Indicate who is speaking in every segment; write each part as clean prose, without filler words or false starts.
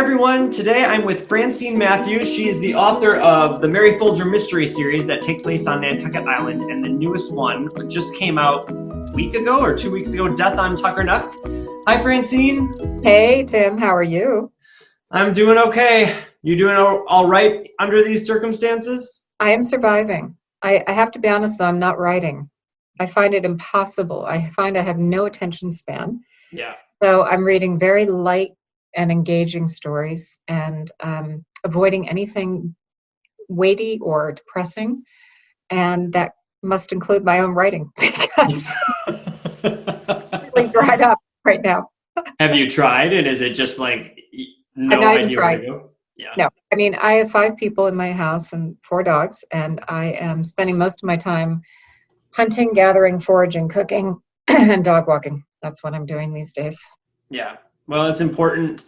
Speaker 1: everyone. Today I'm with Francine Mathews. She is the author of the Merry Folger mystery series that take place on Nantucket Island, and the newest one just came out a week ago or 2 weeks ago, Death on Tuckernuck. Hi, Francine.
Speaker 2: Hey, Tim. How are you?
Speaker 1: I'm doing okay. You doing all right under these circumstances?
Speaker 2: I am surviving. I have to be honest, though, I'm not writing. I find it impossible. I find I have no attention span.
Speaker 1: Yeah.
Speaker 2: So I'm reading very light and engaging stories and avoiding anything weighty or depressing. And that must include my own writing because it's really dried up right now.
Speaker 1: Have you tried? And is it just like no
Speaker 2: I've not even
Speaker 1: idea
Speaker 2: tried.
Speaker 1: where to go? Yeah.
Speaker 2: No, I mean, I have 5 people in my house and 4 dogs, and I am spending most of my time hunting, gathering, foraging, cooking, and dog walking. That's what I'm doing these days.
Speaker 1: Yeah. Well, it's important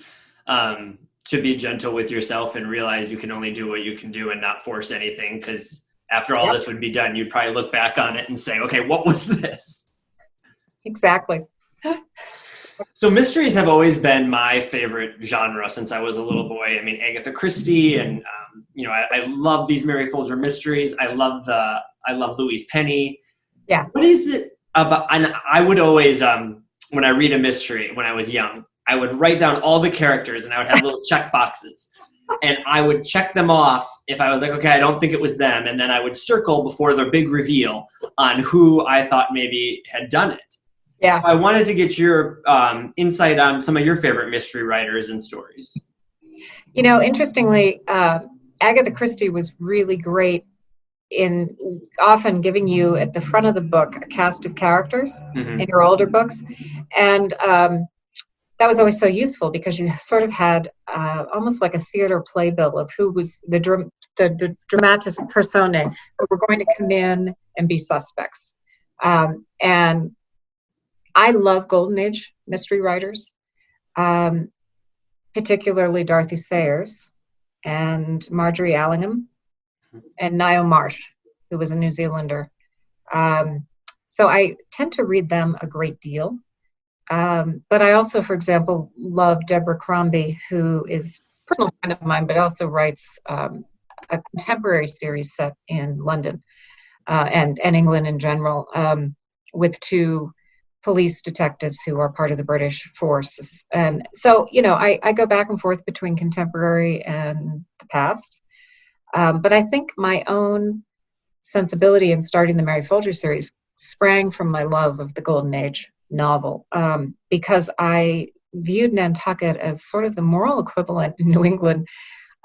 Speaker 1: to be gentle with yourself and realize you can only do what you can do and not force anything, because after all this would be done, you'd probably look back on it and say, okay, what was this?
Speaker 2: Exactly.
Speaker 1: So mysteries have always been my favorite genre since I was a little boy. I mean, Agatha Christie and, I love these Merry Folger mysteries. I love Louise Penny.
Speaker 2: Yeah.
Speaker 1: What is it about? And I would always, when I read a mystery when I was young, I would write down all the characters and I would have little check boxes. And I would check them off if I was like, okay, I don't think it was them. And then I would circle before the big reveal on who I thought maybe had done it.
Speaker 2: Yeah.
Speaker 1: So I wanted to get your insight on some of your favorite mystery writers and stories.
Speaker 2: You know, interestingly, Agatha Christie was really great in often giving you at the front of the book a cast of characters in your older books. And that was always so useful because you sort of had almost like a theater playbill of who was the dramatis personae who were going to come in and be suspects. And I love Golden Age mystery writers, particularly Dorothy Sayers and Marjorie Allingham and Niall Marsh, who was a New Zealander. So I tend to read them a great deal. But I also, for example, love Deborah Crombie, who is a personal friend of mine, but also writes a contemporary series set in London and England in general, with 2 police detectives who are part of the British forces. And so, I go back and forth between contemporary and the past. But I think my own sensibility in starting the Merry Folger series sprang from my love of the Golden Age novel, because I viewed Nantucket as sort of the moral equivalent in New England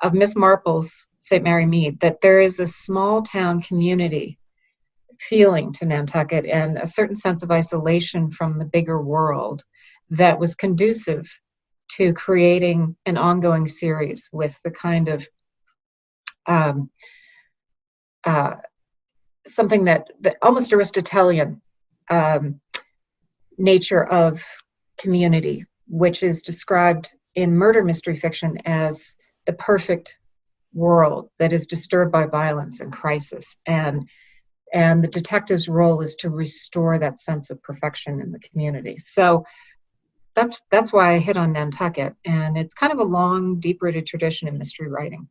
Speaker 2: of Miss Marple's St. Mary Mead, that there is a small town community feeling to Nantucket and a certain sense of isolation from the bigger world that was conducive to creating an ongoing series with the kind of something that almost Aristotelian nature of community, which is described in murder mystery fiction as the perfect world that is disturbed by violence and crisis. And the detective's role is to restore that sense of perfection in the community. So that's why I hit on Nantucket. And it's kind of a long, deep-rooted tradition in mystery writing.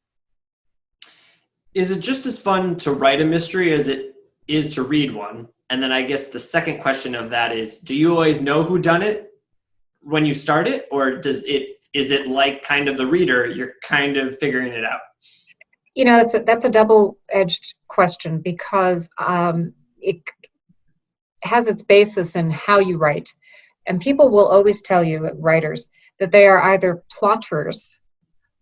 Speaker 1: Is it just as fun to write a mystery as it is to read one? And then I guess the second question of that is, do you always know who done it when you start it? Or is it like kind of the reader, you're kind of figuring it out?
Speaker 2: That's a double-edged question because it has its basis in how you write. And people will always tell you, writers, that they are either plotters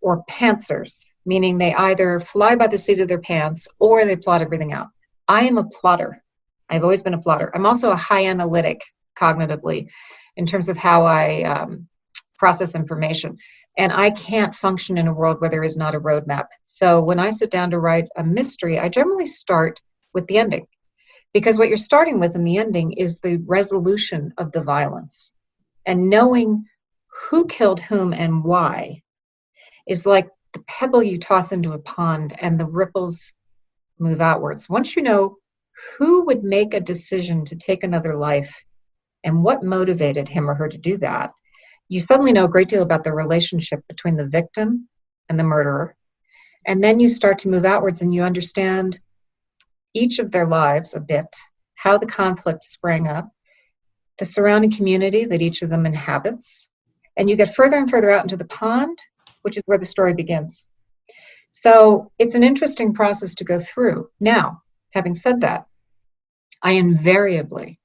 Speaker 2: or pantsers, meaning they either fly by the seat of their pants or they plot everything out. I am a plotter. I've always been a plotter. I'm also a high analytic cognitively in terms of how I process information. And I can't function in a world where there is not a roadmap. So when I sit down to write a mystery, I generally start with the ending. Because what you're starting with in the ending is the resolution of the violence. And knowing who killed whom and why is like the pebble you toss into a pond and the ripples move outwards. Once you know who would make a decision to take another life and what motivated him or her to do that, you suddenly know a great deal about the relationship between the victim and the murderer. And then you start to move outwards and you understand each of their lives a bit, how the conflict sprang up, the surrounding community that each of them inhabits. And you get further and further out into the pond, which is where the story begins. So it's an interesting process to go through. Now, having said that, I invariably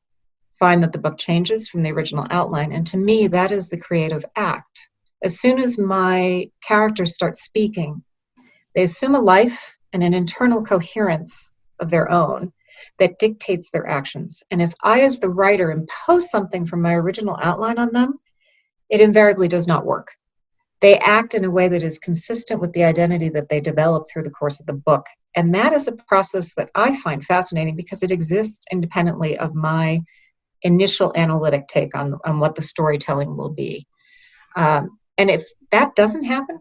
Speaker 2: find that the book changes from the original outline. And to me, that is the creative act. As soon as my characters start speaking, they assume a life and an internal coherence of their own that dictates their actions. And if I, as the writer, impose something from my original outline on them, it invariably does not work. They act in a way that is consistent with the identity that they develop through the course of the book. And that is a process that I find fascinating because it exists independently of my initial analytic take on what the storytelling will be. And if that doesn't happen,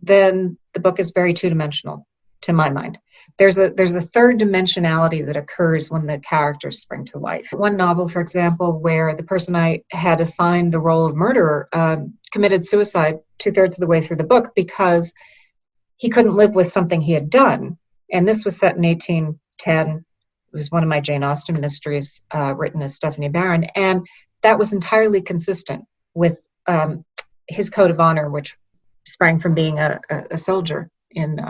Speaker 2: then the book is very two-dimensional, to my mind. There's a third dimensionality that occurs when the characters spring to life. One novel, for example, where the person I had assigned the role of murderer committed suicide 2/3 of the way through the book because he couldn't live with something he had done. And this was set in 1810. It was one of my Jane Austen mysteries written as Stephanie Barron. And that was entirely consistent with his code of honor, which sprang from being a soldier in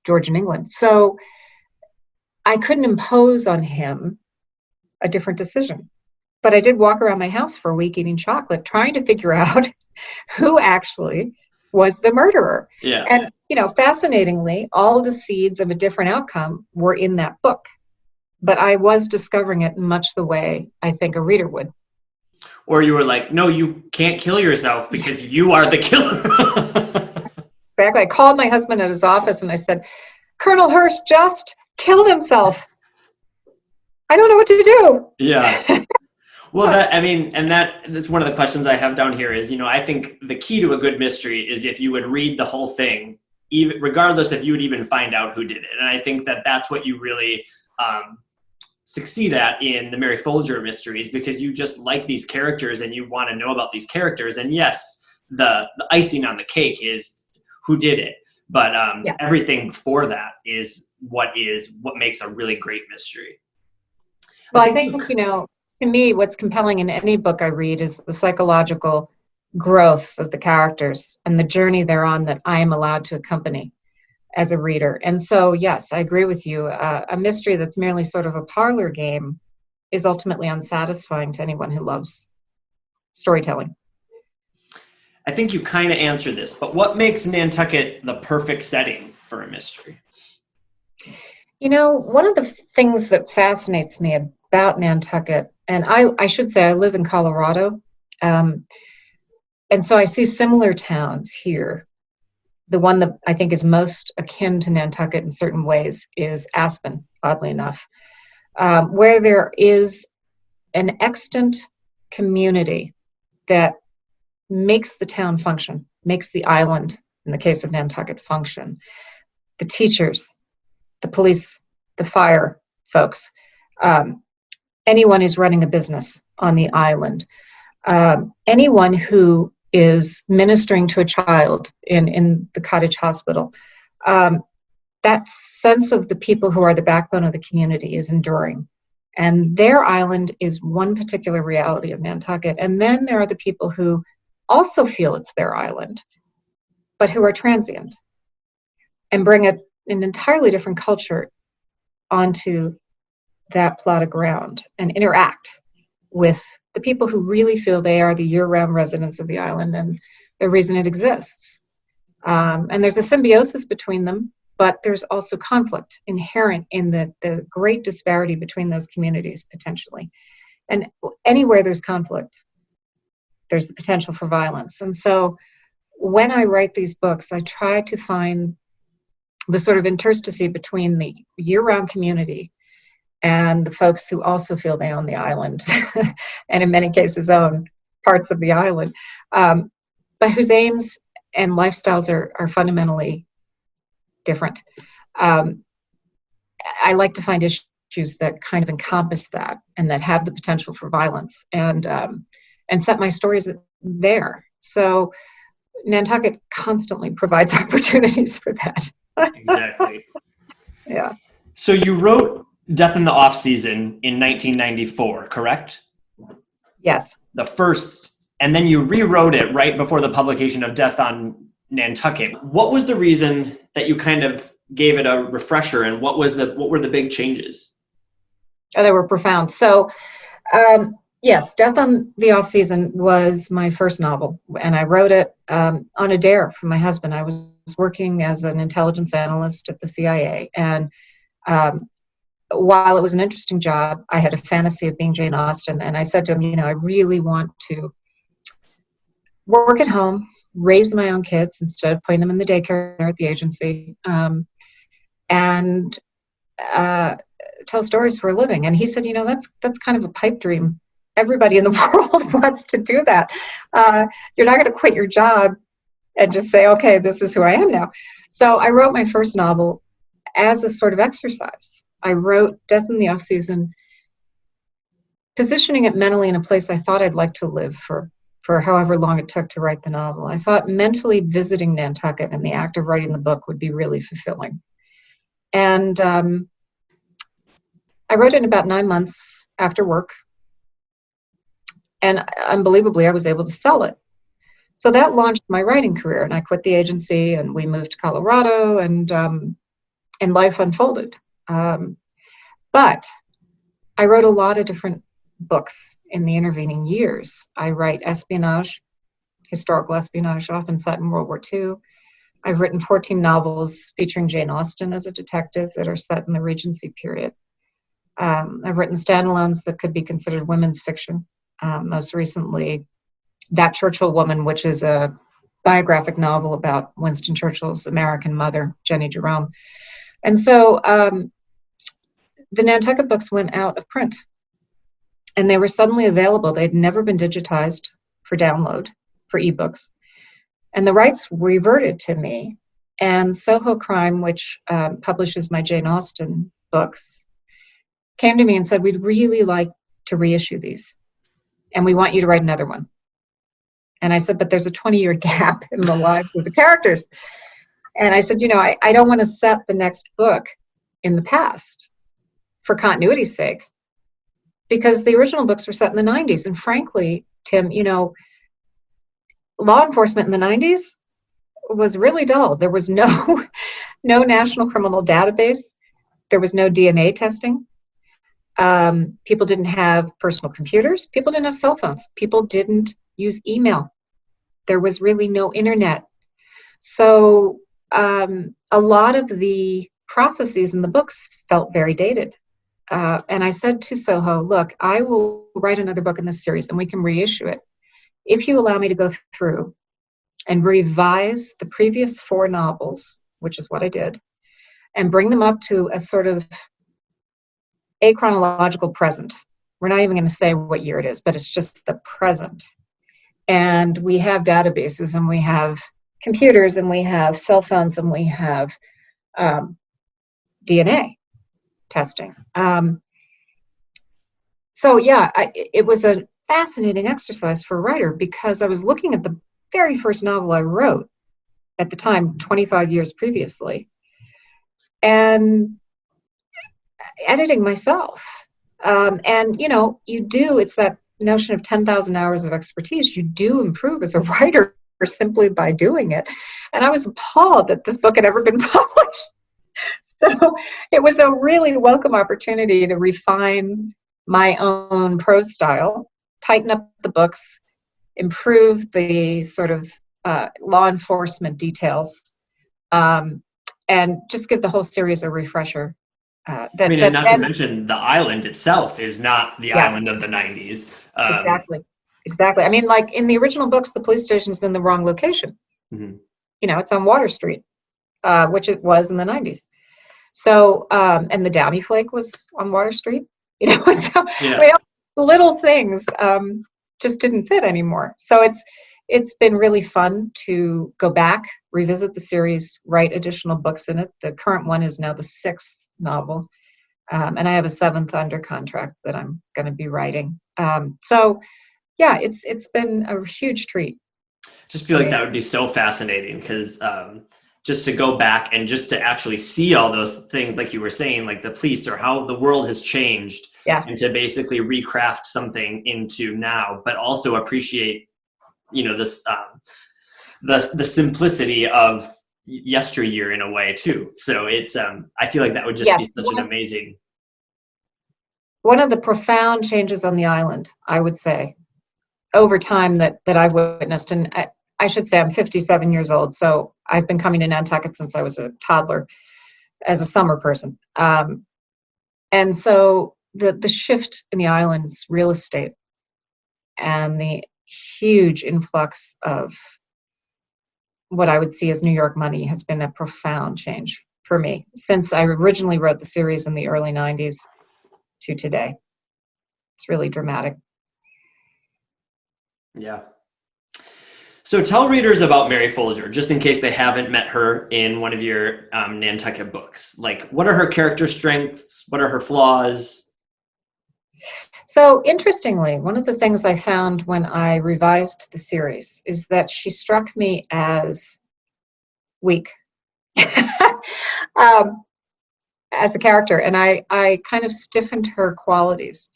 Speaker 2: Georgian England. So I couldn't impose on him a different decision. But I did walk around my house for a week eating chocolate, trying to figure out who actually was the murderer.
Speaker 1: Yeah.
Speaker 2: And, fascinatingly, all of the seeds of a different outcome were in that book. But I was discovering it in much the way I think a reader would.
Speaker 1: Or you were like, no, you can't kill yourself because you are the killer.
Speaker 2: Back, I called my husband at his office and I said, Colonel Hurst just killed himself. I don't know what to do.
Speaker 1: Yeah. Well, that's one of the questions I have down here is, I think the key to a good mystery is if you would read the whole thing, even regardless if you would even find out who did it. And I think that that's what you really succeed at in the Merry Folger mysteries, because you just like these characters and you want to know about these characters. And yes, the icing on the cake is who did it. But everything for that is what makes a really great mystery.
Speaker 2: Well, I think, to me, what's compelling in any book I read is the psychological growth of the characters and the journey they're on that I am allowed to accompany as a reader. And so, yes, I agree with you. A mystery that's merely sort of a parlor game is ultimately unsatisfying to anyone who loves storytelling.
Speaker 1: I think you kind of answered this, but what makes Nantucket the perfect setting for a mystery?
Speaker 2: One of the things that fascinates me about Nantucket, and I should say I live in Colorado, and so I see similar towns here. The one that I think is most akin to Nantucket in certain ways is Aspen, oddly enough, where there is an extant community that makes the town function, makes the island, in the case of Nantucket, function. The teachers, the police, the fire folks, anyone who's running a business on the island, anyone who is ministering to a child in the cottage hospital. That sense of the people who are the backbone of the community is enduring. And their island is one particular reality of Nantucket. And then there are the people who also feel it's their island, but who are transient and bring an entirely different culture onto that plot of ground and interact with the people who really feel they are the year-round residents of the island and the reason it exists. And there's a symbiosis between them, but there's also conflict inherent in the great disparity between those communities, potentially. And anywhere there's conflict, there's the potential for violence. And so when I write these books, I try to find the sort of interstice between the year-round community and the folks who also feel they own the island, and in many cases own parts of the island, but whose aims and lifestyles are fundamentally different. I like to find issues that kind of encompass that and that have the potential for violence, and set my stories at there. So Nantucket constantly provides opportunities for that.
Speaker 1: Exactly.
Speaker 2: Yeah.
Speaker 1: So you wrote Death in the Off-Season in 1994, correct?
Speaker 2: Yes.
Speaker 1: The first, and then you rewrote it right before the publication of Death on Nantucket. What was the reason that you kind of gave it a refresher, and what were the big changes?
Speaker 2: Oh, they were profound. So, yes, Death on the Off-Season was my first novel, and I wrote it on a dare from my husband. I was working as an intelligence analyst at the CIA, and while it was an interesting job, I had a fantasy of being Jane Austen, and I said to him, I really want to work at home, raise my own kids instead of putting them in the daycare at the agency, and tell stories for a living. And he said, that's kind of a pipe dream. Everybody in the world wants to do that. You're not going to quit your job and just say, okay, this is who I am now. So I wrote my first novel as a sort of exercise. I wrote Death in the Off-Season, positioning it mentally in a place I thought I'd like to live for however long it took to write the novel. I thought mentally visiting Nantucket and the act of writing the book would be really fulfilling. And I wrote it in about 9 months after work. And unbelievably, I was able to sell it. So that launched my writing career. And I quit the agency and we moved to Colorado, and life unfolded. But I wrote a lot of different books in the intervening years. I write espionage, historical espionage, often set in World War II. I've written 14 novels featuring Jane Austen as a detective that are set in the Regency period. I've written standalones that could be considered women's fiction. Most recently, That Churchill Woman, which is a biographic novel about Winston Churchill's American mother, Jenny Jerome. And so the Nantucket books went out of print, and they were suddenly available. They'd never been digitized for download, for ebooks. And the rights reverted to me. And Soho Crime, which publishes my Jane Austen books, came to me and said, we'd really like to reissue these, and we want you to write another one. And I said, but there's a 20-year gap in the lives of the characters. And I said, I don't want to set the next book in the past for continuity's sake, because the original books were set in the 90s. And frankly, Tim, law enforcement in the 90s was really dull. There was no national criminal database. There was no DNA testing. People didn't have personal computers. People didn't have cell phones. People didn't use email. There was really no internet. So a lot of the processes in the books felt very dated. And I said to Soho, look, I will write another book in this series and we can reissue it if you allow me to go through and revise the previous 4 novels, which is what I did, and bring them up to a sort of a chronological present. We're not even going to say what year it is, but it's just the present. And we have databases, and we have computers, and we have cell phones, and we have DNA testing. So yeah, it was a fascinating exercise for a writer, because I was looking at the very first novel I wrote at the time, 25 years previously, and editing myself. And it's that notion of 10,000 hours of expertise. You do improve as a writer simply by doing it. And I was appalled that this book had ever been published. So it was a really welcome opportunity to refine my own prose style, tighten up the books, improve the sort of law enforcement details, and just give the whole series a refresher.
Speaker 1: And not to mention, the island itself is not the island of the 90s.
Speaker 2: Exactly. I mean, like in the original books, the police station's in the wrong location. Mm-hmm. It's on Water Street, which it was in the 90s. So, and the Downy Flake was on Water Street. Little things just didn't fit anymore. So it's been really fun to go back, revisit the series, write additional books in it. The current one is now the 6th novel, and I have a 7th under contract that I'm going to be writing. So yeah, it's been a huge treat.
Speaker 1: Just feel like that would be so fascinating because just to go back and just to actually see all those things, like you were saying, like the police or how the world has changed,
Speaker 2: Yeah.
Speaker 1: and to basically recraft something into now, but also appreciate, this the simplicity of yesteryear in a way too. So it's I feel like that would just be
Speaker 2: Yes.
Speaker 1: such an amazing.
Speaker 2: One of the profound changes on the island, I would say, over time that I've witnessed, and I should say I'm 57 years old, so I've been coming to Nantucket since I was a toddler as a summer person. And so the shift in the island's real estate and the huge influx of what I would see as New York money has been a profound change for me since I originally wrote the series in the early 90s to today. It's really dramatic.
Speaker 1: Yeah. So tell readers about Merry Folger, just in case they haven't met her in one of your Nantucket books. Like, what are her character strengths? What are her flaws?
Speaker 2: So interestingly, one of the things I found when I revised the series is that she struck me as weak as a character, and I kind of stiffened her qualities.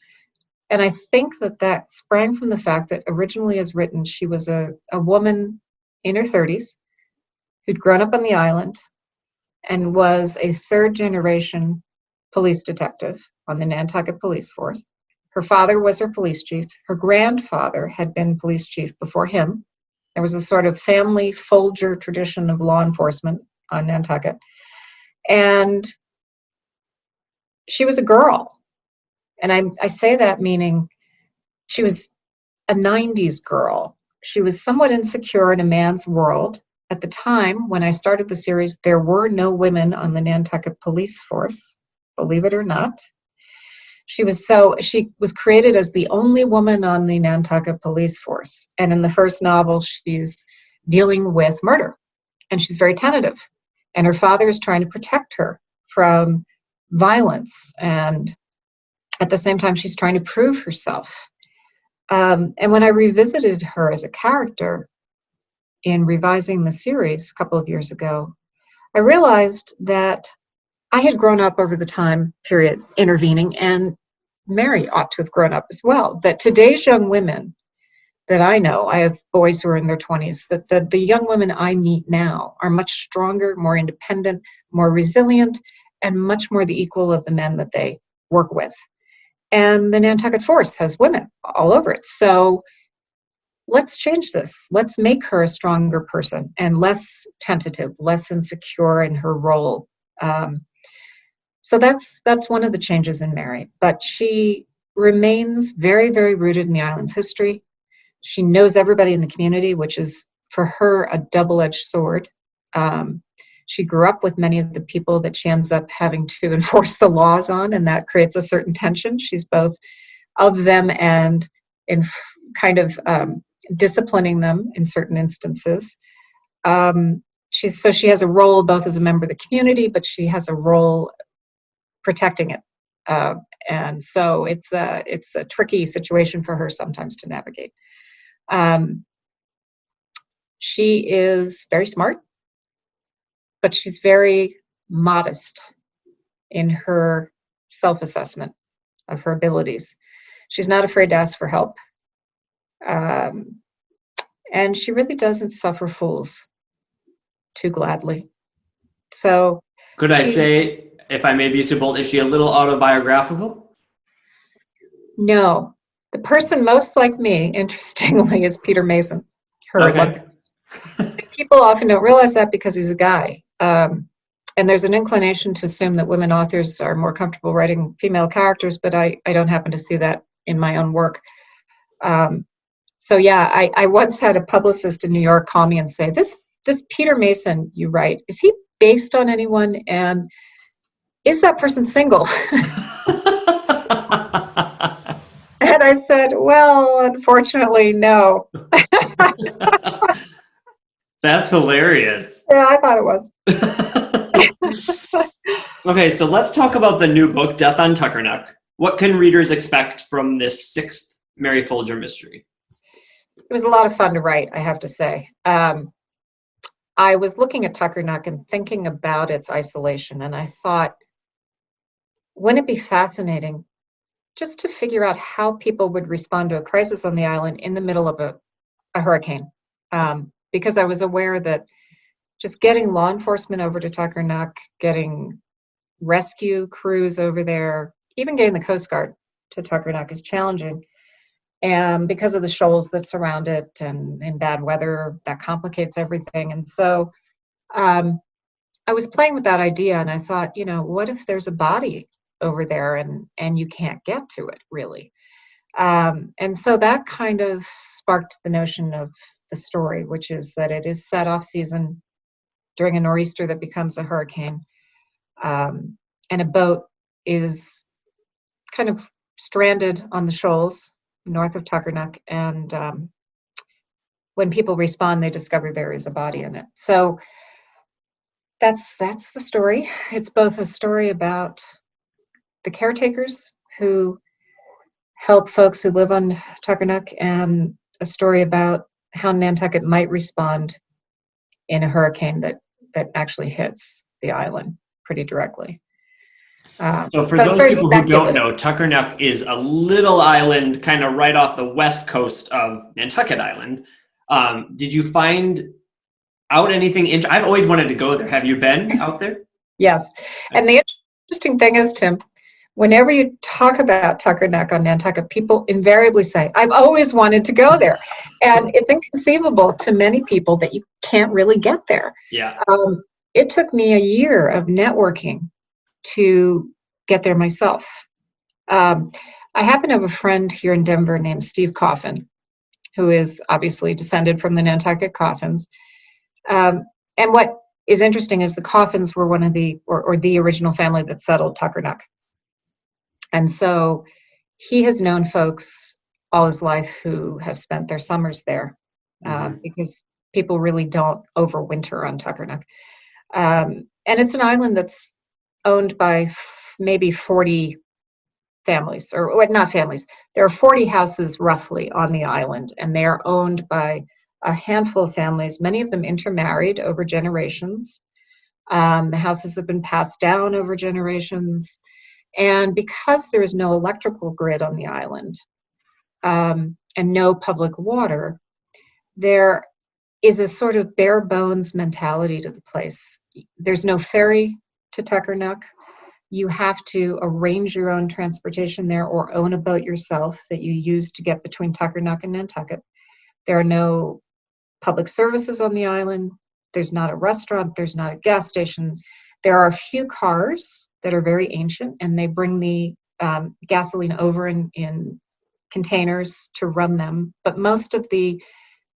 Speaker 2: And I think that sprang from the fact that originally as written, she was a woman in her 30s who'd grown up on the island and was a third generation police detective on the Nantucket police force. Her father was her police chief. Her grandfather had been police chief before him. There was a sort of family Folger tradition of law enforcement on Nantucket. And she was a girl. And I say that meaning she was a 90s girl. She was somewhat insecure in a man's world. At the time, when I started the series, there were no women on the Nantucket police force, believe it or not. She was created as the only woman on the Nantucket police force. And in the first novel, she's dealing with murder. And she's very tentative. And her father is trying to protect her from violence. And at the same time, she's trying to prove herself. And when I revisited her as a character in revising the series a couple of years ago, I realized that I had grown up over the time period intervening, and Mary ought to have grown up as well. That today's young women that I know, I have boys who are in their 20s, that the young women I meet now are much stronger, more independent, more resilient, and much more the equal of the men that they work with. And the Nantucket Force has women all over it. So let's change this. Let's make her a stronger person and less tentative, less insecure in her role. So that's one of the changes in Mary. But she remains very, very rooted in the island's history. She knows everybody in the community, which is for her a double-edged sword. She grew up with many of the people that she ends up having to enforce the laws on, and that creates a certain tension. She's both of them and in kind of disciplining them in certain instances. She has a role both as a member of the community, but she has a role protecting it. And so it's a tricky situation for her sometimes to navigate. She is very smart, but she's very modest in her self-assessment of her abilities. She's not afraid to ask for help. And she really doesn't suffer fools too gladly. So
Speaker 1: could I say, if I may be so bold, is she a little autobiographical?
Speaker 2: No. The person most like me, interestingly, is Peter Mason.
Speaker 1: Okay.
Speaker 2: People often don't realize that because he's a guy. And there's an inclination to assume that women authors are more comfortable writing female characters, but I don't happen to see that in my own work. So yeah, I once had a publicist in New York call me and say, this Peter Mason you write, is he based on anyone? And is that person single? And I said, well, unfortunately, no.
Speaker 1: That's hilarious.
Speaker 2: Yeah, I thought it was.
Speaker 1: Okay, so let's talk about the new book, Death on Tuckernuck. What can readers expect from this 6th Merry Folger mystery?
Speaker 2: it was a lot of fun to write, I have to say. I was looking at Tuckernuck and thinking about its isolation, and I thought, wouldn't it be fascinating just to figure out how people would respond to a crisis on the island in the middle of a hurricane? Because I was aware that just getting law enforcement over to Tuckernuck, getting rescue crews over there, even getting the Coast Guard to Tuckernuck is challenging. And because of the shoals that surround it and in bad weather, that complicates everything. And so I was playing with that idea, and I thought, what if there's a body over there and you can't get to it, really? And so that kind of sparked the notion of the story, which is that it is set off season during a nor'easter that becomes a hurricane. And a boat is kind of stranded on the shoals north of Tuckernuck, and when people respond, they discover there is a body in it. So that's the story. It's both a story about the caretakers who help folks who live on Tuckernuck, and a story about how Nantucket might respond in a hurricane that actually hits the island pretty directly.
Speaker 1: So for those people who don't know, Tuckernuck is a little island kind of right off the west coast of Nantucket Island. Did you find out anything? I've always wanted to go there. Have you been out there?
Speaker 2: Yes. And the interesting thing is, Tim, whenever you talk about Tuckernuck on Nantucket, people invariably say, I've always wanted to go there. And it's inconceivable to many people that you can't really get there.
Speaker 1: Yeah.
Speaker 2: It took me a year of networking to get there myself. I happen to have a friend here in Denver named Steve Coffin, who is obviously descended from the Nantucket Coffins. And what is interesting is the Coffins were one of the original family that settled Tuckernuck. And so he has known folks all his life who have spent their summers there, because people really don't overwinter on Tuckernuck. And it's an island that's owned by maybe 40 families, or not families. There are 40 houses roughly on the island, and they are owned by a handful of families, many of them intermarried over generations. The houses have been passed down over generations. And because there is no electrical grid on the island, and no public water, there is a sort of bare bones mentality to the place. There's no ferry to Tuckernuck. You have to arrange your own transportation there or own a boat yourself that you use to get between Tuckernuck and Nantucket. There are no public services on the island. There's not a restaurant. There's not a gas station. There are a few cars that are very ancient, and they bring the gasoline over in containers to run them. But most of the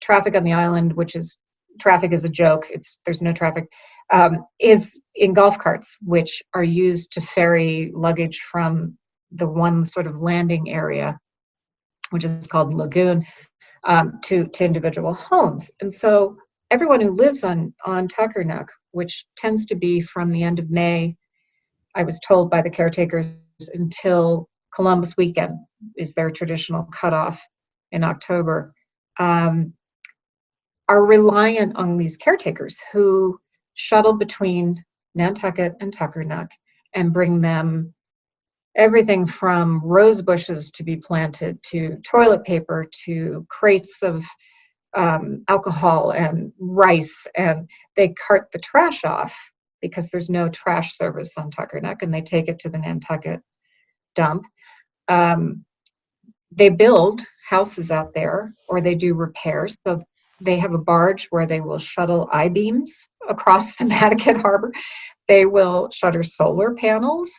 Speaker 2: traffic on the island, which is traffic is a joke, there's no traffic, is in golf carts, which are used to ferry luggage from the one sort of landing area, which is called Lagoon, to individual homes. And so everyone who lives on Tuckernuck, which tends to be from the end of May, I was told by the caretakers, until Columbus weekend is their traditional cutoff in October, are reliant on these caretakers who shuttle between Nantucket and Tuckernuck and bring them everything from rose bushes to be planted, to toilet paper, to crates of alcohol and rice, and they cart the trash off because there's no trash service on Tuckernuck, and they take it to the Nantucket dump. They build houses out there, or they do repairs. So they have a barge where they will shuttle I-beams across the Nantucket Harbor. They will shutter solar panels.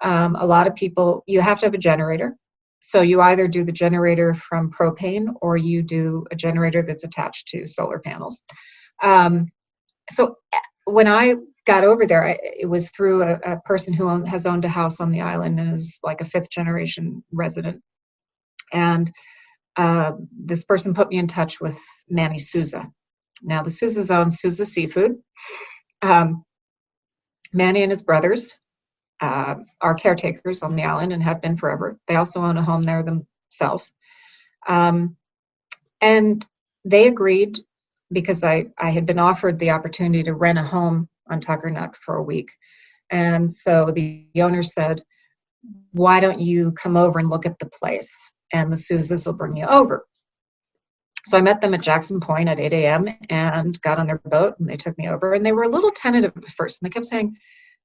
Speaker 2: A lot of people, you have to have a generator. So you either do the generator from propane, or you do a generator that's attached to solar panels. So when I got over there, it was through a person who has owned a house on the island and is like a fifth generation resident. And this person put me in touch with Manny Souza. Now the Souzas own Souza Seafood. Manny and his brothers are caretakers on the island and have been forever. They also own a home there themselves. And they agreed because I had been offered the opportunity to rent a home on Tuckernuck for a week. And so the owner said, why don't you come over and look at the place? And the Sousas will bring you over. So I met them at Jackson Point at 8 a.m. and got on their boat, and they took me over. And they were a little tentative at first. And they kept saying,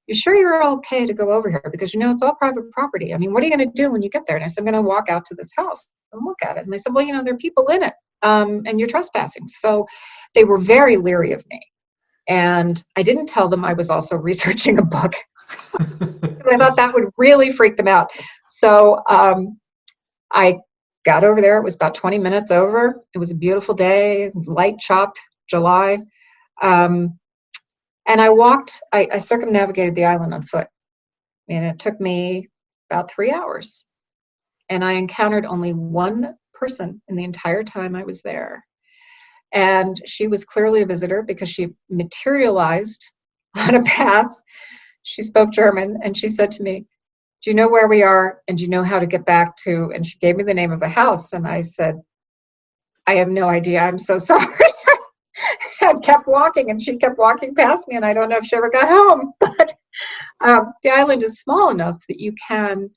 Speaker 2: you sure you're okay to go over here? Because, it's all private property. I mean, what are you going to do when you get there? And I said, I'm going to walk out to this house and look at it. And they said, well, there are people in it, and you're trespassing. So they were very leery of me. And I didn't tell them I was also researching a book because I thought that would really freak them out. So I got over there. It was about 20 minutes over. It was a beautiful day, light chopped July. And I circumnavigated the island on foot. And it took me about 3 hours. And I encountered only one person in the entire time I was there. And she was clearly a visitor because she materialized on a path. She spoke German, and she said to me, do you know where we are? And do you know how to get back to? And she gave me the name of a house. And I said, I have no idea. I'm so sorry. I kept walking, and she kept walking past me, and I don't know if she ever got home. But the island is small enough that you can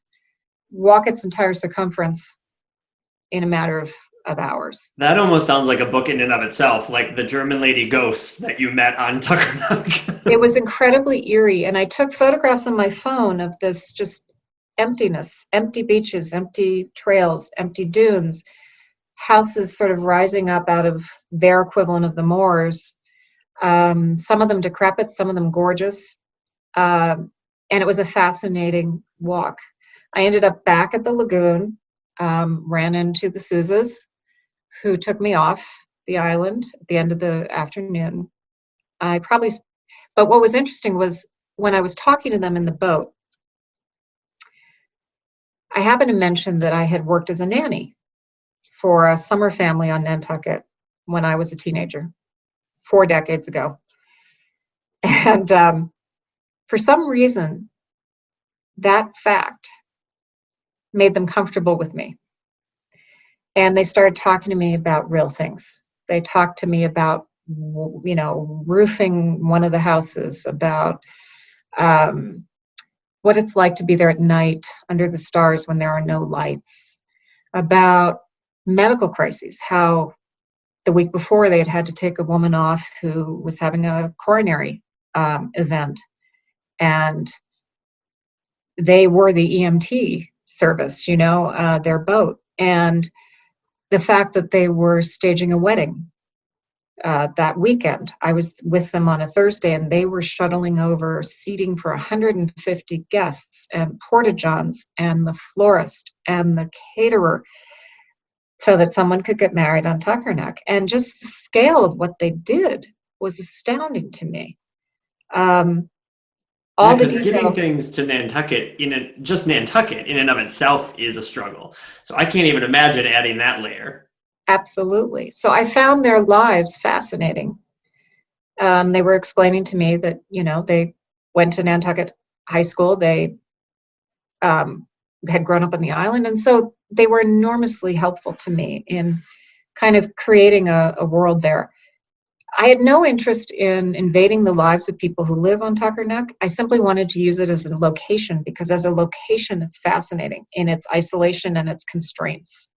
Speaker 2: walk its entire circumference in a matter of hours.
Speaker 1: That almost sounds like a book in and of itself, like the German lady ghost that you met on Tuckernuck.
Speaker 2: It was incredibly eerie, and I took photographs on my phone of this just emptiness, empty beaches, empty trails, empty dunes, houses sort of rising up out of their equivalent of the moors. Some of them decrepit, some of them gorgeous. And it was a fascinating walk. I ended up back at the lagoon, ran into the Sousas, who took me off the island at the end of the afternoon. But what was interesting was when I was talking to them in the boat, I happened to mention that I had worked as a nanny for a summer family on Nantucket when I was a teenager, 4 decades ago. And for some reason, that fact made them comfortable with me. And they started talking to me about real things. They talked to me about, roofing one of the houses, about what it's like to be there at night under the stars when there are no lights, about medical crises, how the week before they had to take a woman off who was having a coronary event, and they were the EMT service, their boat, and the fact that they were staging a wedding that weekend. I was with them on a Thursday, and they were shuttling over seating for 150 guests, and porta-johns, and the florist, and the caterer, so that someone could get married on Tuckernuck. And just the scale of what they did was astounding to me. All the details.
Speaker 1: Getting things to Nantucket, just Nantucket in and of itself is a struggle. So I can't even imagine adding that layer.
Speaker 2: Absolutely. So I found their lives fascinating. They were explaining to me that, they went to Nantucket High School. They had grown up on the island. And so they were enormously helpful to me in kind of creating a world there. I had no interest in invading the lives of people who live on Tuckernuck. I simply wanted to use it as a location because as a location, it's fascinating in its isolation and its constraints,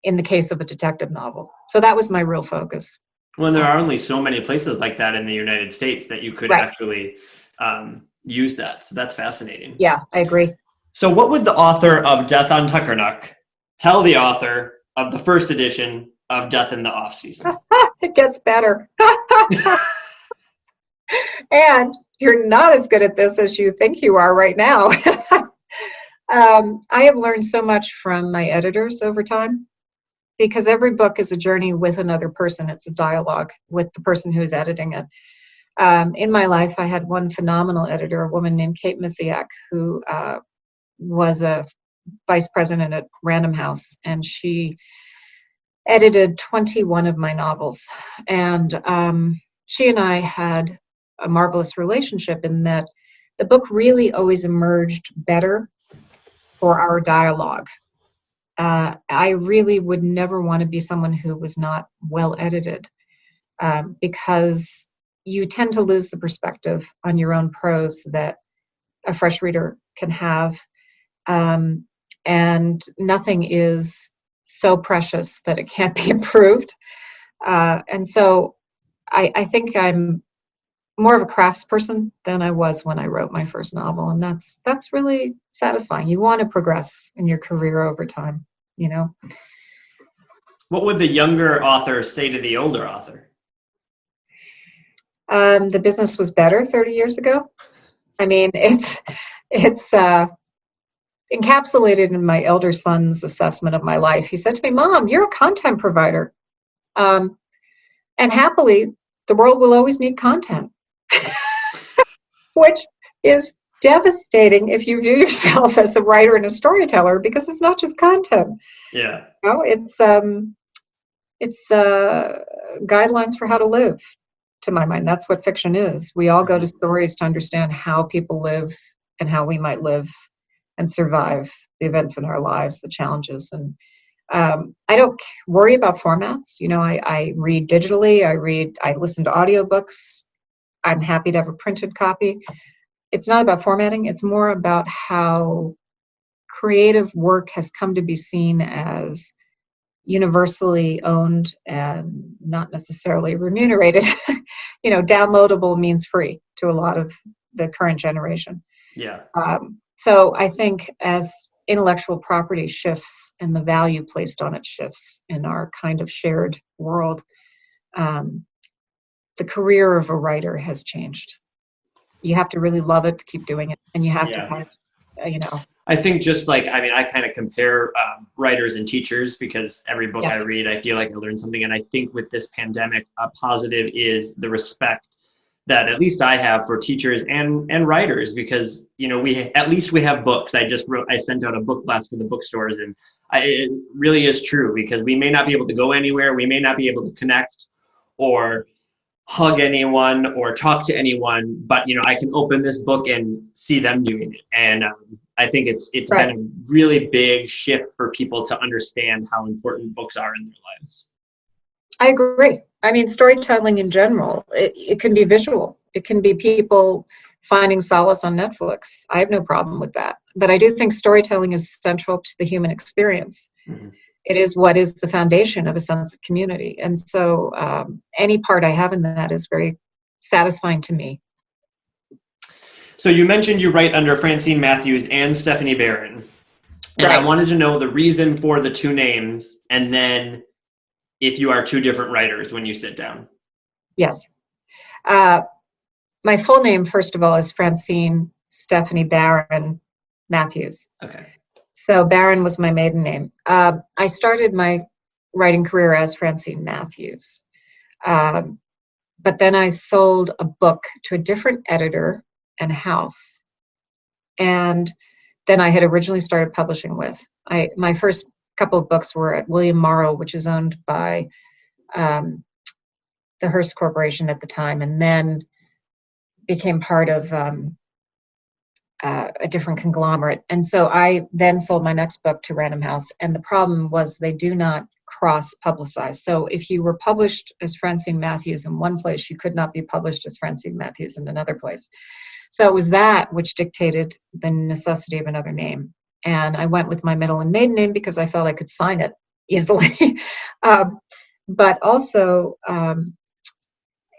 Speaker 2: in the case of a detective novel. So that was my real focus.
Speaker 1: Well, there are only so many places like that in the United States that you could actually use that. So that's fascinating.
Speaker 2: Yeah, I agree.
Speaker 1: So what would the author of Death on Tuckernuck tell the author of the first edition of Death in the Off-Season?
Speaker 2: It gets better. And you're not as good at this as you think you are right now. I have learned so much from my editors over time, because every book is a journey with another person. It's a dialogue with the person who is editing it. In my life, I had one phenomenal editor, a woman named Kate Misiak, who was a vice president at Random House, and she edited 21 of my novels. And she and I had a marvelous relationship in that the book really always emerged better for our dialogue. I really would never want to be someone who was not well edited, because you tend to lose the perspective on your own prose that a fresh reader can have. And nothing is so precious that it can't be improved. And so I think I'm more of a craftsperson than I was when I wrote my first novel. And that's really satisfying. You want to progress in your career over time, you know?
Speaker 1: What would the younger author say to the older author?
Speaker 2: The business was better 30 years ago. I mean, it's encapsulated in my elder son's assessment of my life. He said to me, "Mom, you're a content provider. And happily, the world will always need content," which is devastating if you view yourself as a writer and a storyteller, because it's not just content.
Speaker 1: Yeah.
Speaker 2: You know, it's guidelines for how to live. To my mind, that's what fiction is. We all go to stories to understand how people live and how we might live and survive the events in our lives, the challenges. And I don't worry about formats. You know, I read digitally, I listen to audiobooks. I'm happy to have a printed copy. It's not about formatting. It's more about how creative work has come to be seen as universally owned and not necessarily remunerated. You know, downloadable means free to a lot of the current generation.
Speaker 1: Yeah.
Speaker 2: So I think as intellectual property shifts and the value placed on it shifts in our kind of shared world, the career of a writer has changed. You have to really love it to keep doing it, and you have to have, you know.
Speaker 1: I think just like, I mean, I kind of compare writers and teachers, because every book I read, I feel like I learn something. And I think with this pandemic, a positive is the respect that at least I have for teachers and writers, because, you know, at least we have books. I sent out a book blast for the bookstores, and it really is true, because we may not be able to go anywhere. We may not be able to connect or hug anyone or talk to anyone, but, you know, I can open this book and see them doing it. And I think it's been a really big shift for people to understand how important books are in their lives.
Speaker 2: I agree. I mean, storytelling in general, it can be visual. It can be people finding solace on Netflix. I have no problem with that. But I do think storytelling is central to the human experience. Mm-hmm. It is what is the foundation of a sense of community. And so any part I have in that is very satisfying to me.
Speaker 1: So you mentioned you write under Francine Mathews and Stephanie Barron. And I wanted to know the reason for the two names, and then if you are two different writers when you sit down.
Speaker 2: Yes. My full name, first of all, is Francine Stephanie Barron Mathews.
Speaker 1: Okay.
Speaker 2: So Barron was my maiden name. I started my writing career as Francine Mathews. But then I sold a book to a different editor and house. And then I had originally started publishing with. My first couple of books were at William Morrow, which is owned by the Hearst Corporation at the time, and then became part of a different conglomerate. And so I then sold my next book to Random House, and the problem was they do not cross-publicize. So if you were published as Francine Mathews in one place, you could not be published as Francine Mathews in another place. So it was that which dictated the necessity of another name. And I went with my middle and maiden name because I felt I could sign it easily. But also,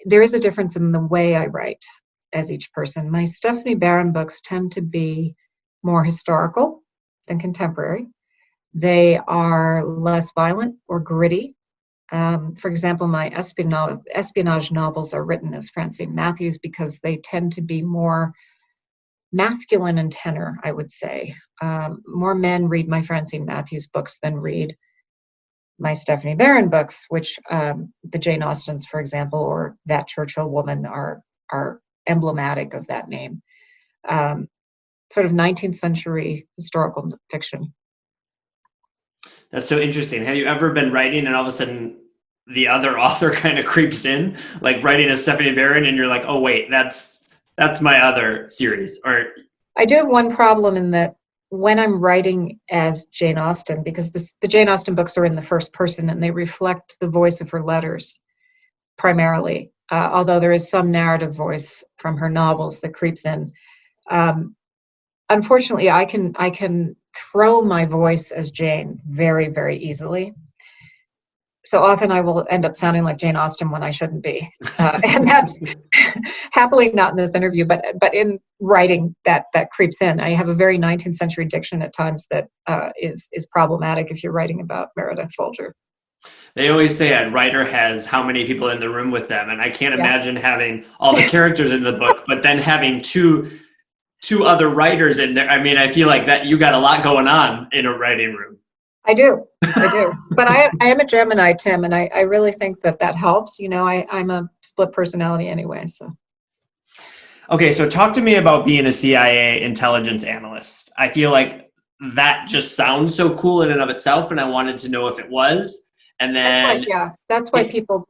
Speaker 2: there is a difference in the way I write as each person. My Stephanie Barron books tend to be more historical than contemporary. They are less violent or gritty. For example, my espionage novels are written as Francine Mathews because they tend to be more masculine in tenor, I would say. More men read my Francine Mathews books than read my Stephanie Barron books, which the Jane Austens, for example, or That Churchill Woman are emblematic of that name. Sort of 19th century historical fiction.
Speaker 1: That's so interesting. Have you ever been writing and all of a sudden the other author kind of creeps in, like writing a Stephanie Barron, and you're like, oh wait, that's my other series? Or
Speaker 2: I do have one problem in that when I'm writing as Jane Austen, because the Jane Austen books are in the first person and they reflect the voice of her letters primarily, although there is some narrative voice from her novels that creeps in. Unfortunately, I can throw my voice as Jane very, very easily. So often I will end up sounding like Jane Austen when I shouldn't be. And that's happily not in this interview, but in writing that creeps in. I have a very 19th century diction at times that is problematic if you're writing about Meredith Folger.
Speaker 1: They always say a writer has how many people in the room with them, and I can't
Speaker 2: Yeah.
Speaker 1: imagine having all the characters in the book, but then having two other writers in there. I mean, I feel like that you got a lot going on in a writing room.
Speaker 2: I do. But I am a Gemini, Tim, and I really think that helps. You know, I'm a split personality anyway, so.
Speaker 1: Okay, so talk to me about being a CIA intelligence analyst. I feel like that just sounds so cool in and of itself, and I wanted to know if it was. And then
Speaker 2: that's why people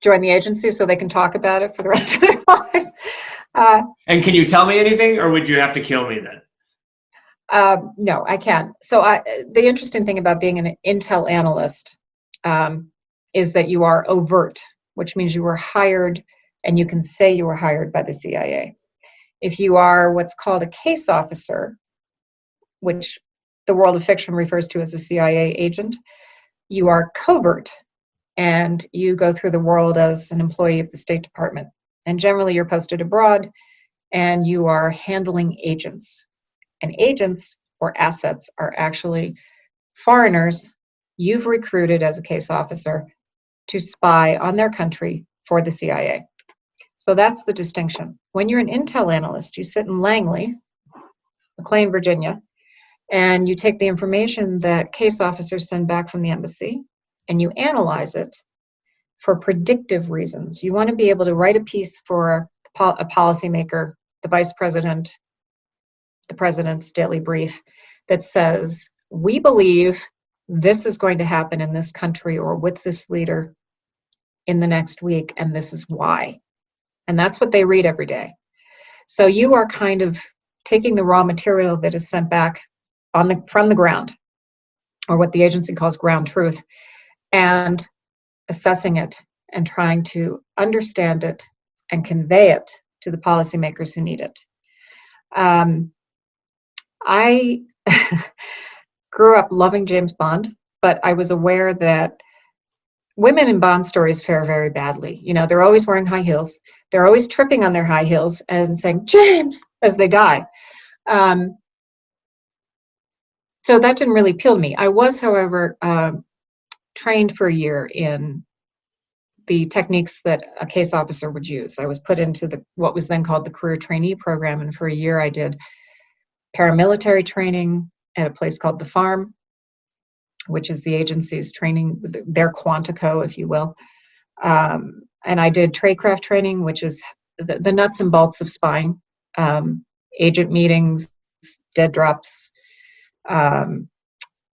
Speaker 2: join the agency, so they can talk about it for the rest of their lives.
Speaker 1: And can you tell me anything, or would you have to kill me then?
Speaker 2: No, I can't. So the interesting thing about being an intel analyst is that you are overt, which means you were hired and you can say you were hired by the CIA. If you are what's called a case officer, which the world of fiction refers to as a CIA agent, you are covert and you go through the world as an employee of the State Department. And generally you're posted abroad and you are handling agents. And agents or assets are actually foreigners you've recruited as a case officer to spy on their country for the CIA. So that's the distinction. When you're an intel analyst, you sit in Langley, McLean, Virginia, and you take the information that case officers send back from the embassy and you analyze it for predictive reasons. You want to be able to write a piece for a policymaker, the vice president, the president's daily brief that says, we believe this is going to happen in this country or with this leader in the next week, and this is why. And that's what they read every day. So you are kind of taking the raw material that is sent back from the ground, or what the agency calls ground truth, and assessing it and trying to understand it and convey it to the policymakers who need it. I grew up loving James Bond, but I was aware that women in Bond stories fare very badly. You know, they're always wearing high heels. They're always tripping on their high heels and saying, James, as they die. So that didn't really appeal to me. I was, however, trained for a year in the techniques that a case officer would use. I was put into what was then called the career trainee program, and for a year I did paramilitary training at a place called the Farm, which is the agency's training, their Quantico, if you will. And I did tradecraft training, which is the nuts and bolts of spying, agent meetings, dead drops,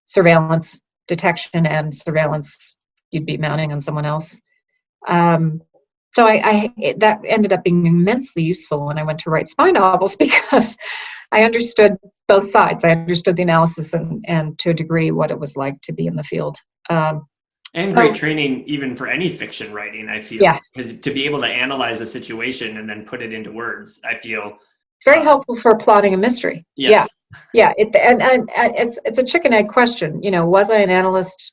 Speaker 2: surveillance, detection and surveillance you'd be mounting on someone else. So that ended up being immensely useful when I went to write spy novels, because I understood both sides. I understood the analysis and to a degree what it was like to be in the field.
Speaker 1: Great training even for any fiction writing, I feel.
Speaker 2: Yeah.
Speaker 1: Because to be able to analyze a situation and then put it into words, I feel.
Speaker 2: It's very helpful for plotting a mystery.
Speaker 1: Yes.
Speaker 2: Yeah. And it's a chicken egg question. You know, was I an analyst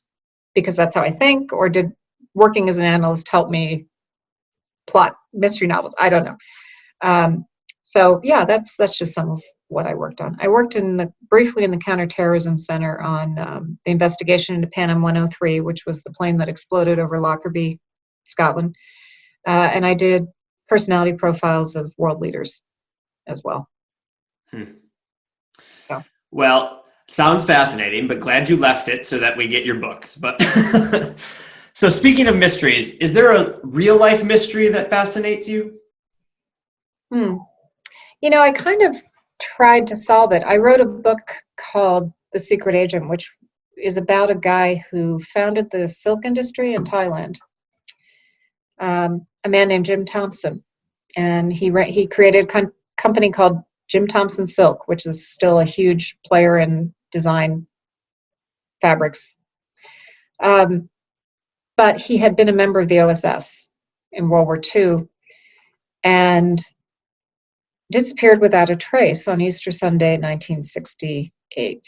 Speaker 2: because that's how I think, or did working as an analyst help me plot mystery novels? I don't know. So yeah, that's just some of what I worked on. I worked briefly in the Counterterrorism Center on the investigation into Pan Am 103, which was the plane that exploded over Lockerbie, Scotland. And I did personality profiles of world leaders as well. So.
Speaker 1: Well, sounds fascinating, but glad you left it so that we get your books. But so speaking of mysteries, is there a real life mystery that fascinates you?
Speaker 2: You know, I kind of tried to solve it. I wrote a book called The Secret Agent, which is about a guy who founded the silk industry in Thailand. A man named Jim Thompson. And he created a company called Jim Thompson Silk, which is still a huge player in design fabrics. But he had been a member of the OSS in World War II and disappeared without a trace on Easter Sunday, 1968.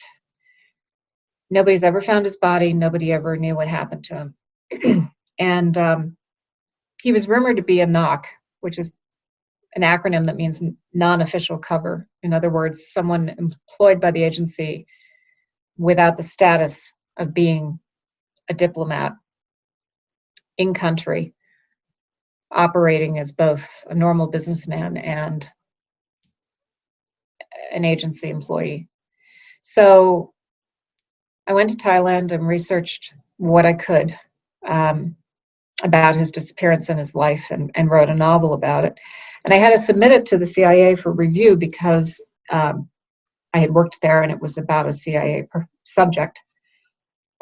Speaker 2: Nobody's ever found his body. Nobody ever knew what happened to him. And he was rumored to be a Nook, which is an acronym that means non-official cover. In other words, someone employed by the agency without the status of being a diplomat in country, operating as both a normal businessman and an agency employee. So I went to Thailand and researched what I could about his disappearance and his life, and wrote a novel about it. And I had to submit it to the CIA for review because I had worked there and it was about a CIA subject.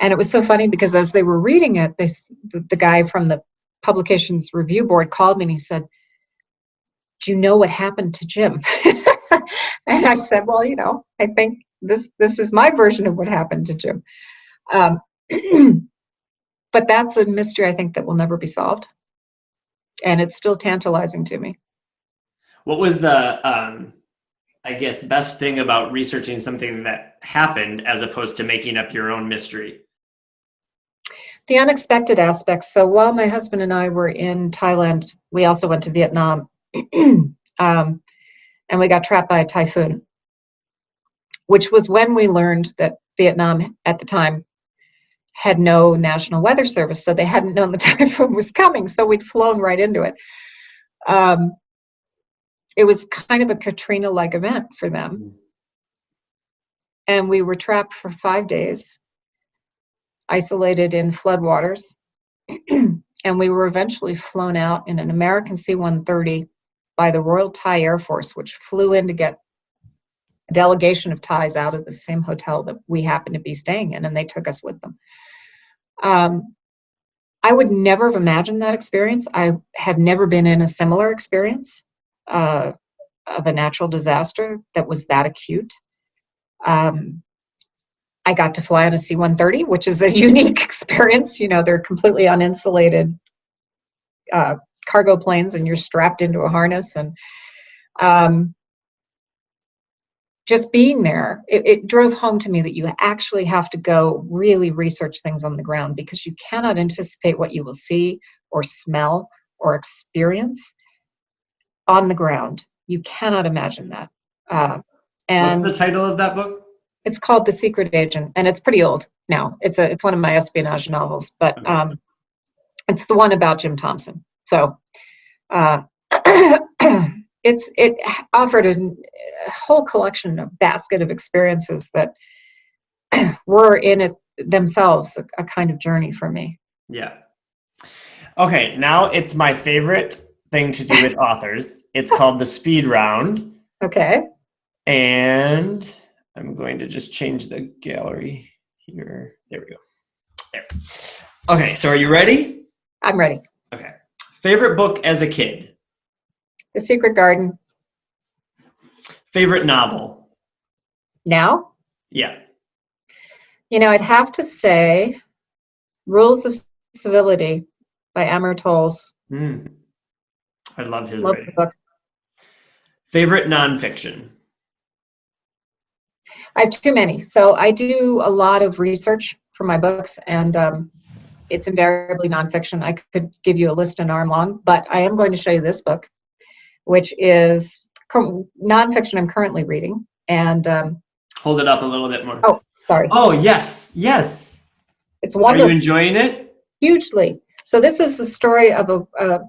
Speaker 2: And it was so funny because as they were reading it, the guy from the publications review board called me and he said, "Do you know what happened to Jim?" And I said, "Well, I think this is my version of what happened to Jim." But that's a mystery, I think, that will never be solved. And it's still tantalizing to me.
Speaker 1: What was the, best thing about researching something that happened as opposed to making up your own mystery?
Speaker 2: The unexpected aspects. So while my husband and I were in Thailand, we also went to Vietnam. And we got trapped by a typhoon, which was when we learned that Vietnam at the time had no national weather service, so they hadn't known the typhoon was coming, so we'd flown right into it. It was kind of a Katrina-like event for them. And we were trapped for 5 days, isolated in floodwaters. And we were eventually flown out in an American C-130 by the Royal Thai Air Force, which flew in to get a delegation of Thais out of the same hotel that we happened to be staying in, and they took us with them. I would never have imagined that experience. I have never been in a similar experience of a natural disaster that was that acute. I got to fly on a C-130, which is a unique experience. They're completely uninsulated cargo planes, and you're strapped into a harness. And just being there, it drove home to me that you actually have to go really research things on the ground, because you cannot anticipate what you will see or smell or experience on the ground. You cannot imagine that. And
Speaker 1: what's the title of that book?
Speaker 2: It's called The Secret Agent, and it's pretty old now. It's one of my espionage novels, but it's the one about Jim Thompson. So it offered a whole collection of basket of experiences that were in it themselves a kind of journey for me.
Speaker 1: Yeah. Okay, now it's my favorite thing to do with authors. It's called the speed round.
Speaker 2: Okay.
Speaker 1: And I'm going to just change the gallery here. There we go. There. Okay, so are you ready?
Speaker 2: I'm ready.
Speaker 1: Okay. Favorite book as a kid?
Speaker 2: The Secret Garden.
Speaker 1: Favorite novel?
Speaker 2: Now?
Speaker 1: Yeah.
Speaker 2: I'd have to say Rules of Civility by Amor Towles.
Speaker 1: I love his
Speaker 2: Love
Speaker 1: writing.
Speaker 2: the book.
Speaker 1: Favorite nonfiction?
Speaker 2: I have too many. So I do a lot of research for my books, and it's invariably nonfiction. I could give you a list an arm long, but I am going to show you this book, which is nonfiction I'm currently reading. And
Speaker 1: hold it up a little bit more.
Speaker 2: Oh, sorry.
Speaker 1: Oh, yes.
Speaker 2: It's wonderful.
Speaker 1: Are you enjoying it?
Speaker 2: Hugely. So this is the story of a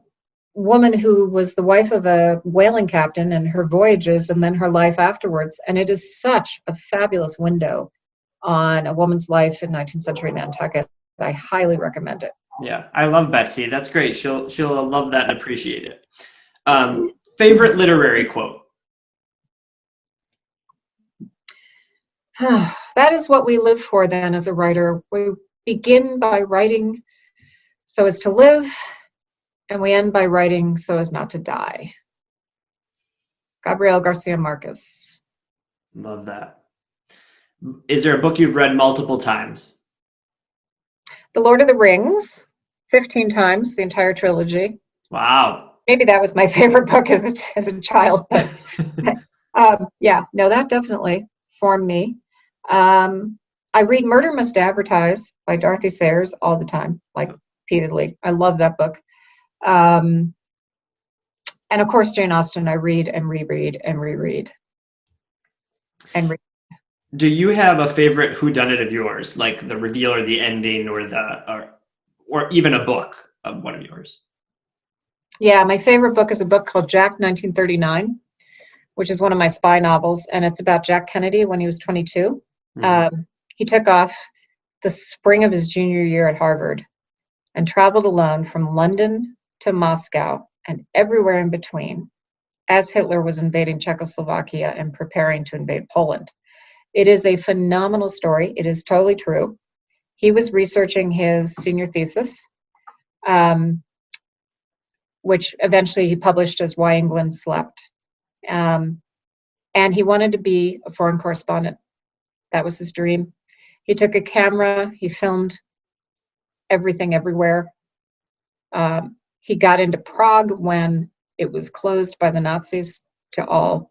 Speaker 2: woman who was the wife of a whaling captain, and her voyages and then her life afterwards. And it is such a fabulous window on a woman's life in 19th century Nantucket. I highly recommend it.
Speaker 1: Yeah, I love Betsy. That's great. She'll love that and appreciate it. Favorite literary quote?
Speaker 2: That is what we live for then as a writer. We begin by writing so as to live, and we end by writing so as not to die. Gabriel Garcia Marquez.
Speaker 1: Love that. Is there a book you've read multiple times?
Speaker 2: The Lord of the Rings, 15 times, the entire trilogy.
Speaker 1: Wow.
Speaker 2: Maybe that was my favorite book as a child, but yeah, no, that definitely formed me. I read Murder Must Advertise by Dorothy Sayers all the time, like repeatedly. I love that book. And of course, Jane Austen, I read and reread and reread.
Speaker 1: Do you have a favorite whodunit of yours, like the reveal or the ending, or or even a book of one of yours?
Speaker 2: Yeah, my favorite book is a book called Jack 1939, which is one of my spy novels, and it's about Jack Kennedy when he was 22. Mm-hmm. He took off the spring of his junior year at Harvard and traveled alone from London to Moscow and everywhere in between as Hitler was invading Czechoslovakia and preparing to invade Poland. It is a phenomenal story. It is totally true. He was researching his senior thesis, which eventually he published as Why England Slept. And he wanted to be a foreign correspondent. That was his dream. He took a camera, he filmed everything everywhere. He got into Prague when it was closed by the Nazis to all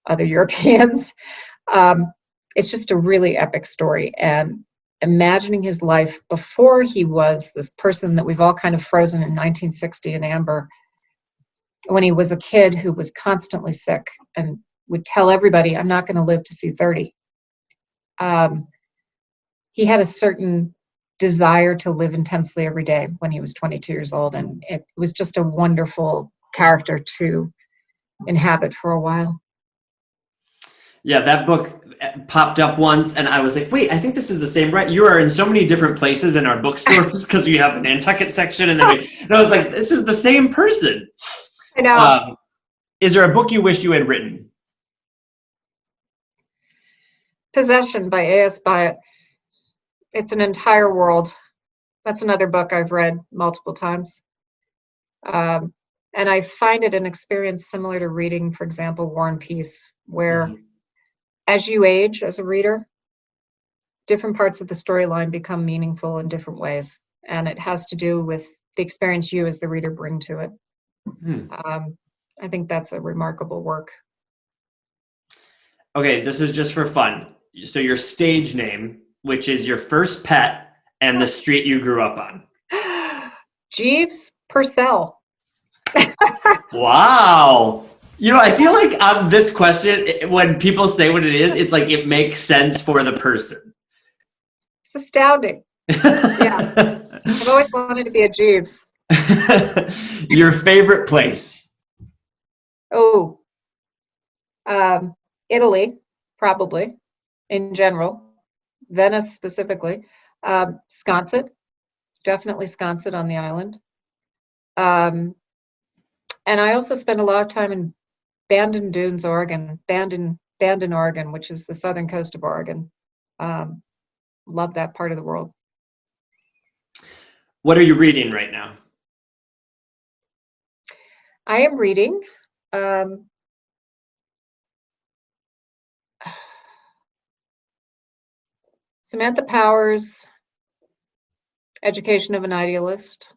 Speaker 2: other Europeans. It's just a really epic story. And imagining his life before he was this person that we've all kind of frozen in 1960 in amber, when he was a kid who was constantly sick and would tell everybody, I'm not going to live to see 30. He had a certain desire to live intensely every day when he was 22 years old. And it was just a wonderful character to inhabit for a while.
Speaker 1: Yeah, that book popped up once and I was like, wait, I think this is the same, right? You are in so many different places in our bookstores because you have a Nantucket section. And I was like, this is the same person.
Speaker 2: I know.
Speaker 1: Is there a book you wish you had written?
Speaker 2: Possession by A.S. Byatt. It's an entire world. That's another book I've read multiple times. And I find it an experience similar to reading, for example, War and Peace, where as you age as a reader, different parts of the storyline become meaningful in different ways. And it has to do with the experience you as the reader bring to it. I think that's a remarkable work.
Speaker 1: Okay, this is just for fun. So your stage name, which is your first pet and the street you grew up on.
Speaker 2: Jeeves Purcell.
Speaker 1: Wow. You know, I feel like on this question, when people say what it is, it's like it makes sense for the person.
Speaker 2: It's astounding. Yeah. I've always wanted to be a Jeeves.
Speaker 1: Your favorite place?
Speaker 2: Oh, Italy, probably, in general. Venice specifically. Sconset, definitely Sconset on the island. And I also spend a lot of time in Bandon Dunes, Oregon, Bandon, Oregon, which is the southern coast of Oregon. Love that part of the world.
Speaker 1: What are you reading right now?
Speaker 2: I am reading Samantha Power's Education of an Idealist.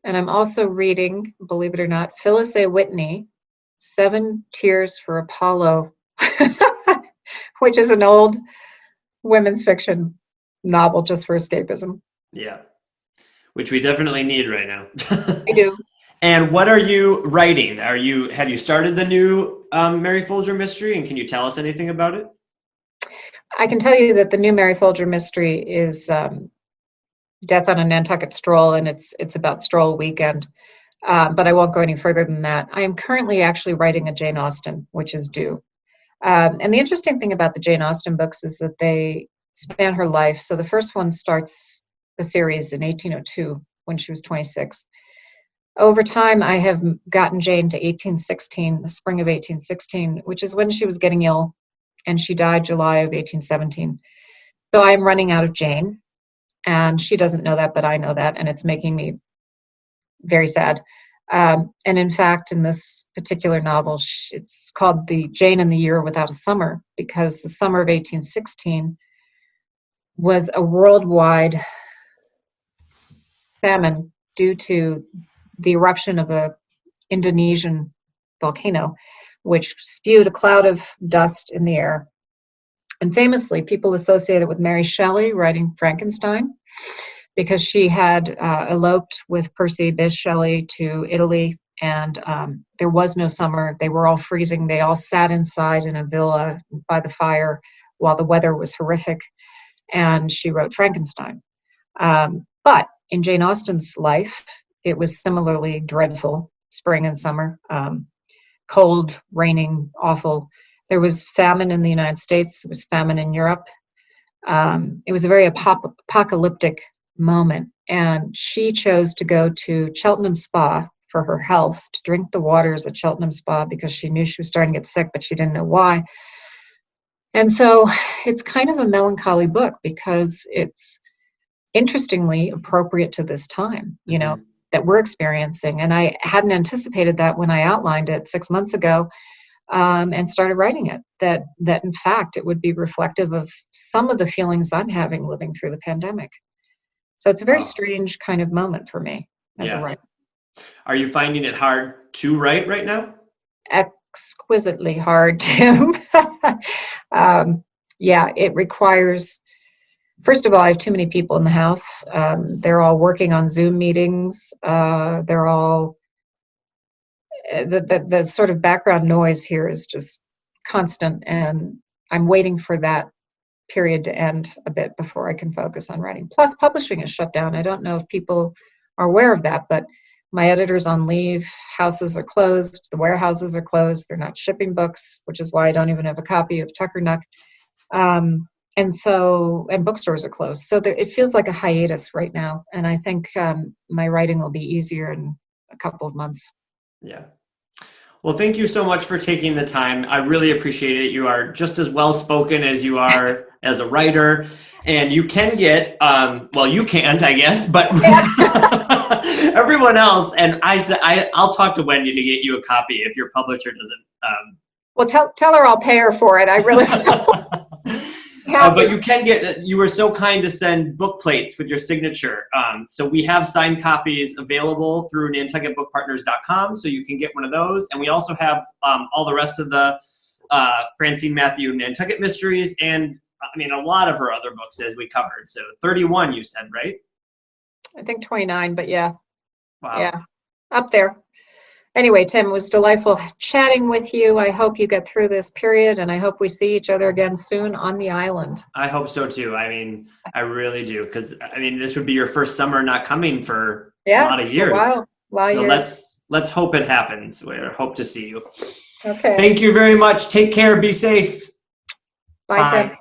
Speaker 2: And I'm also reading, believe it or not, Phyllis A. Whitney, 7 Tears for Apollo, which is an old women's fiction novel just for escapism.
Speaker 1: Yeah, which we definitely need right now.
Speaker 2: I do.
Speaker 1: And what are you writing? Have you started the new Merry Folger mystery, and can you tell us anything about it?
Speaker 2: I can tell you that the new Merry Folger mystery is Death on a Nantucket Stroll, and it's about stroll weekend. But I won't go any further than that. I am currently actually writing a Jane Austen, which is due. And the interesting thing about the Jane Austen books is that they span her life. So the first one starts the series in 1802 when she was 26. Over time, I have gotten Jane to 1816, the spring of 1816, which is when she was getting ill, and she died July of 1817. So I'm running out of Jane, and she doesn't know that, but I know that, and it's making me very sad. And in fact, in this particular novel, it's called The Jane and the Year Without a Summer, because the summer of 1816 was a worldwide famine due to the eruption of a Indonesian volcano, which spewed a cloud of dust in the air. And famously, people associate it with Mary Shelley writing Frankenstein, because she had eloped with Percy Bysshe Shelley to Italy, and there was no summer. They were all freezing. They all sat inside in a villa by the fire while the weather was horrific, and she wrote Frankenstein. But in Jane Austen's life, it was similarly dreadful, spring and summer, cold, raining, awful. There was famine in the United States. There was famine in Europe. It was a very apocalyptic moment, and she chose to go to Cheltenham Spa for her health, to drink the waters at Cheltenham Spa, because she knew she was starting to get sick, but she didn't know why. And so it's kind of a melancholy book, because it's interestingly appropriate to this time, you know, that we're experiencing. And I hadn't anticipated that when I outlined it 6 months ago, and started writing it, that in fact it would be reflective of some of the feelings I'm having living through the pandemic. So it's a very strange kind of moment for me as a writer.
Speaker 1: Are you finding it hard to write right now?
Speaker 2: Exquisitely hard, Tim. Yeah, it requires, first of all, I have too many people in the house. They're all working on Zoom meetings. They're all, the sort of background noise here is just constant, and I'm waiting for that period to end a bit before I can focus on writing. Plus, publishing is shut down. I don't know if people are aware of that, but my editor's on leave, houses are closed, the warehouses are closed, they're not shipping books, which is why I don't even have a copy of Tuckernuck. And bookstores are closed. So it feels like a hiatus right now. And I think my writing will be easier in a couple of months.
Speaker 1: Yeah. Well, thank you so much for taking the time. I really appreciate it. You are just as well spoken as you are as a writer, and you can get, well, you can't, I guess, but everyone else. And I'll talk to Wendy to get you a copy if your publisher doesn't.
Speaker 2: Well, tell her I'll pay her for it. I really
Speaker 1: but you can get, you were so kind to send book plates with your signature. So we have signed copies available through NantucketBookPartners.com, so you can get one of those. And we also have all the rest of the Francine Mathews Nantucket mysteries, and I mean, a lot of her other books as we covered. So 31, you said, right?
Speaker 2: I think 29, but yeah.
Speaker 1: Wow.
Speaker 2: Yeah, up there. Anyway, Tim, it was delightful chatting with you. I hope you get through this period, and I hope we see each other again soon on the island.
Speaker 1: I hope so too. I mean, I really do, because I mean, this would be your first summer not coming for a lot of years.
Speaker 2: Wow,
Speaker 1: so let's hope it happens. We hope to see you.
Speaker 2: Okay.
Speaker 1: Thank you very much. Take care. Be safe.
Speaker 2: Bye. Tim.